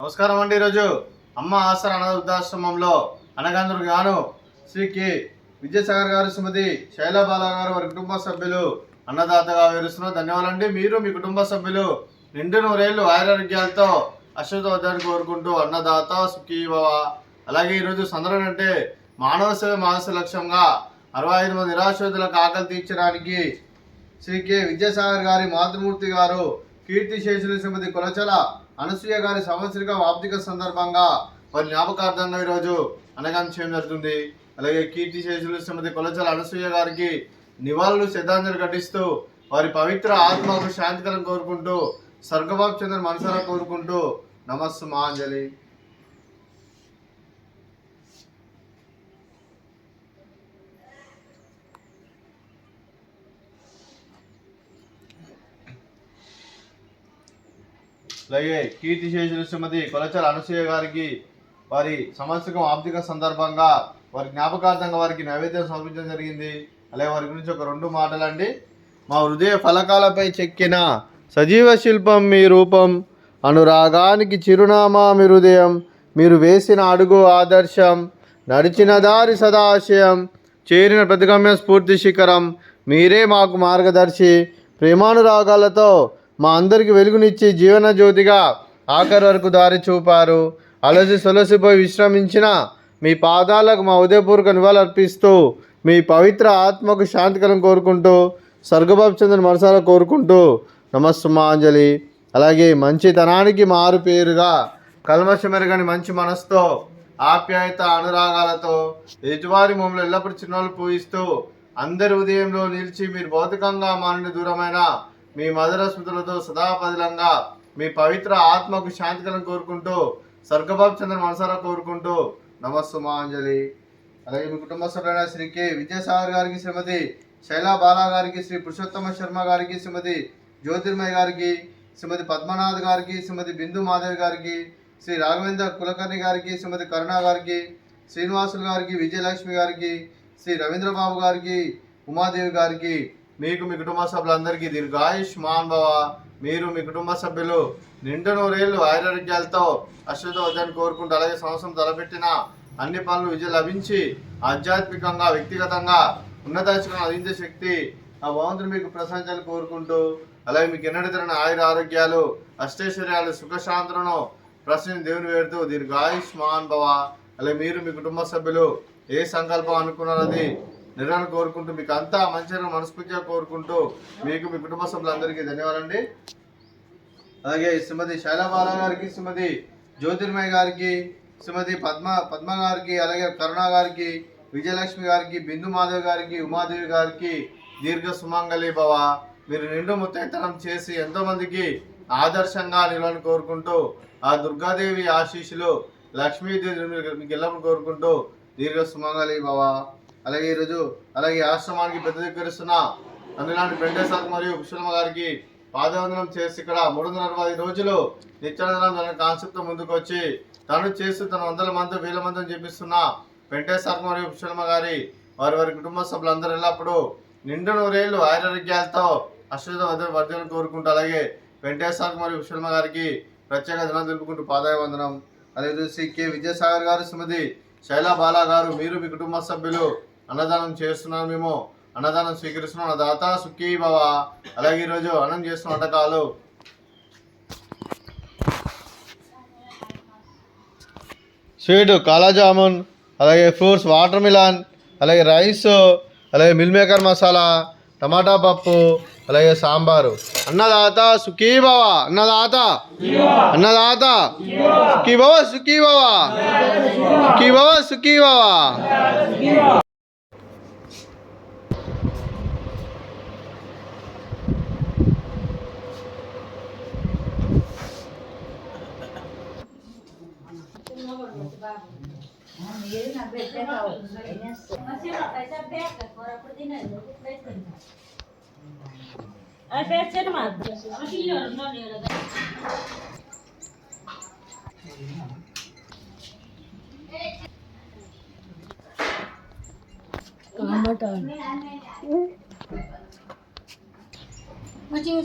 నమస్కారం అండి. ఈరోజు అమ్మ ఆసరా అనాథ వృద్ధాశ్రమంలో అనగాంధ్రుడు గాను శ్రీ కె విద్యాసాగర్ గారు, శ్రీమతి శైలబాల గారు, వారి కుటుంబ సభ్యులు అన్నదాతగా వివరిస్తున్నారు. ధన్యవాదాలండి. మీరు మీ కుటుంబ సభ్యులు నిండు నూరేళ్లు ఆరోగ్యాలతో అశ్వతవద్దని కోరుకుంటూ అన్నదాత సుఖీభవ. అలాగే ఈరోజు సందర్భం అంటే మానవ సేవ మానస లక్ష్యంగా 65 మంది నిరాశ్రితులకు ఆకలి తీర్చడానికి శ్రీ కె విద్యాసాగర్ గారి మాతృమూర్తి గారు కీర్తిశేషులు శ్రీమతి కొలచల అనసూయ గారి సంవత్సరిక వార్షిక సందర్భంగా వారి జ్ఞాపకార్థంగా ఈరోజు అన్నదానం చేయడం జరుగుతుంది. అలాగే కీర్తిశేషులు శ్రీమతి కొలచల అనసూయ గారికి నివాళులు శ్రద్ధాంజలి ఘటిస్తూ వారి పవిత్ర ఆత్మకు శాంతికరం కోరుకుంటూ స్వర్గబాబు చంద్ర మనసారా కోరుకుంటూ నమస్సుమాంజలి. అలాగే కీర్తిశేషులు శ్రీమతి కొలచల అనసూయ గారికి వారి సంవత్సరం ఆర్థిక సందర్భంగా వారి జ్ఞాపకార్థంగా వారికి నైవేద్యం సమర్పించడం జరిగింది. అలాగే వారి గురించి ఒక 2 మాటలండి. మా హృదయ ఫలకాలపై చెక్కిన సజీవ శిల్పం మీ రూపం, అనురాగానికి చిరునామా మీ హృదయం, మీరు వేసిన అడుగు ఆదర్శం, నడిచిన దారి సదాశయం, చేరిన ప్రతిగమ్య స్ఫూర్తి శిఖరం, మీరే మాకు మార్గదర్శి. ప్రేమానురాగాలతో మా అందరికి వెలుగునిచ్చి జీవన జ్యోతిగా ఆఖరి వరకు దారి చూపారు. అలసి సొలసిపోయి విశ్రమించిన మీ పాదాలకు మా ఉదయపూర్వక నివాళులర్పిస్తూ మీ పవిత్ర ఆత్మకు శాంతికరం కోరుకుంటూ స్వర్గబాబు చంద్ర మనసారా కోరుకుంటూ నమస్సుమాంజలి. అలాగే మంచితనానికి మారు పేరుగా కల్మషమెరగని మంచి మనసుతో ఆప్యాయత అనురాగాలతో ఎదుటివారి మమ్మల్ని ఎల్లప్పుడూ చిరునవ్వులు పూయిస్తూ అందరి ఉదయంలో నిలిచి మీరు భౌతికంగా మానని దూరమైన మీ మధుర స్మృతులతో సదాపదిలంగా మీ పవిత్ర ఆత్మకు శాంతికరం కోరుకుంటూ స్వర్గబాబు చంద్ర మనసారా కోరుకుంటూ నమస్సుమాంజలి. అలాగే మీ కుటుంబ సభ్యులైన శ్రీ కె విద్యాసాగర్ గారికి, శ్రీమతి శైలబాల గారికి, శ్రీ పురుషోత్తమ శర్మ గారికి, శ్రీమతి జ్యోతిర్మయ్య గారికి, శ్రీమతి పద్మనాథ్ గారికి, శ్రీమతి బిందు మాధవి గారికి, శ్రీ రాఘవేంద్ర కులకర్ణి గారికి, శ్రీమతి కరుణ గారికి, శ్రీనివాసులు గారికి, విజయలక్ష్మి గారికి, శ్రీ రవీంద్రబాబు గారికి, ఉమాదేవి గారికి, మీకు మీ కుటుంబ సభ్యులందరికీ దీర్ఘాయుష్మాన్ భవ. మీరు మీ కుటుంబ సభ్యులు నిండు నూరేళ్లు ఆరోగ్యాలతో అశ్వతవద్దని కోరుకుంటూ అలాగే సంవత్సరం తలపెట్టిన అన్ని పనులు విజయం లభించి ఆధ్యాత్మికంగా వ్యక్తిగతంగా ఉన్నత అందించే శక్తి ఆ భగవంతుడు మీకు ప్రశంసలు కోరుకుంటూ అలాగే మీకు ఎన్నడూ తిరిగిన ఆరోగ్యాలు అష్టైశ్వర్యాలు సుఖశాంతులను ప్రశ్న దేవుని వేడుతూ దీర్ఘాయుష్మాన్ భవ. అలాగే మీరు మీ కుటుంబ సభ్యులు ఏ సంకల్పం అనుకున్నది నిర్ణయాన్ని కోరుకుంటూ మీకు అంతా మంచిగా మనస్ఫూర్తిగా కోరుకుంటూ మీకు మీ కుటుంబ సభ్యులందరికీ ధన్యవాదాలండి. అలాగే శ్రీమతి శైలబాల గారికి, శ్రీమతి జ్యోతిర్మయ్య గారికి, శ్రీమతి పద్మ గారికి, అలాగే కరుణ గారికి, విజయలక్ష్మి గారికి, బిందు మాధవి గారికి, ఉమాదేవి గారికి దీర్ఘ సుమంగళి భవ. మీరు నిండు ముత్తైతనం చేసి ఎంతోమందికి ఆదర్శంగా నిలవని కోరుకుంటూ ఆ దుర్గాదేవి ఆశీస్సులు లక్ష్మీదేవి మీకు ఎల్లప్పుడు కోరుకుంటూ దీర్ఘ సుమంగళి భవ. అలాగే ఈరోజు అలాగే ఆశ్రమానికి పెద్ద దగ్గరిస్తున్న అందులాంటి వెంకటేశ్వర మరియు కుశలమ్మ గారికి పాదవందనం చేసి ఇక్కడ 360 రోజులు నిత్యానందనం కాన్సెప్ట్ ముందుకు వచ్చి తను చేస్తూ తన 100 మంది 1000 మందిని చెప్పిస్తున్న వెంకటేశ్వర మరియు కుశలమ్మ గారి వారి కుటుంబ సభ్యులందరూ ఎల్లప్పుడూ నిండు నూరేళ్లు ఆరోగ్యాలతో వర్ధన కోరుకుంటూ అలాగే వెంకటేశ్వర మరియు కుశలమ్మ గారికి ప్రత్యేక దినం తెలుపుకుంటూ పాదాభివందనం. అలాగే శ్రీ కె విద్యాసాగర్ గారు, శ్రీమతి శైలబాల గారు, మీరు మీ కుటుంబ సభ్యులు అన్నదానం చేస్తున్నారు. మేము అన్నదానం స్వీకరిస్తున్నాం. దాత సుఖీ భవ. అలాగే ఈరోజు అన్నం చేస్తున్న వంటకాలు స్వీట్ కాలా జామున్, అలాగే ఫ్రూట్స్ వాటర్ మిలాన్, అలాగే రైస్, అలాగే మిల్ మేకర్ మసాలా, టమాటా పప్పు, అలాగే సాంబారు. అన్నదాత సుఖీ భవ. అన్నదాత అన్నదాత సుఖీ భవ, సుఖీ భవ, సుఖీ భవ, సుఖీ భవ. Macam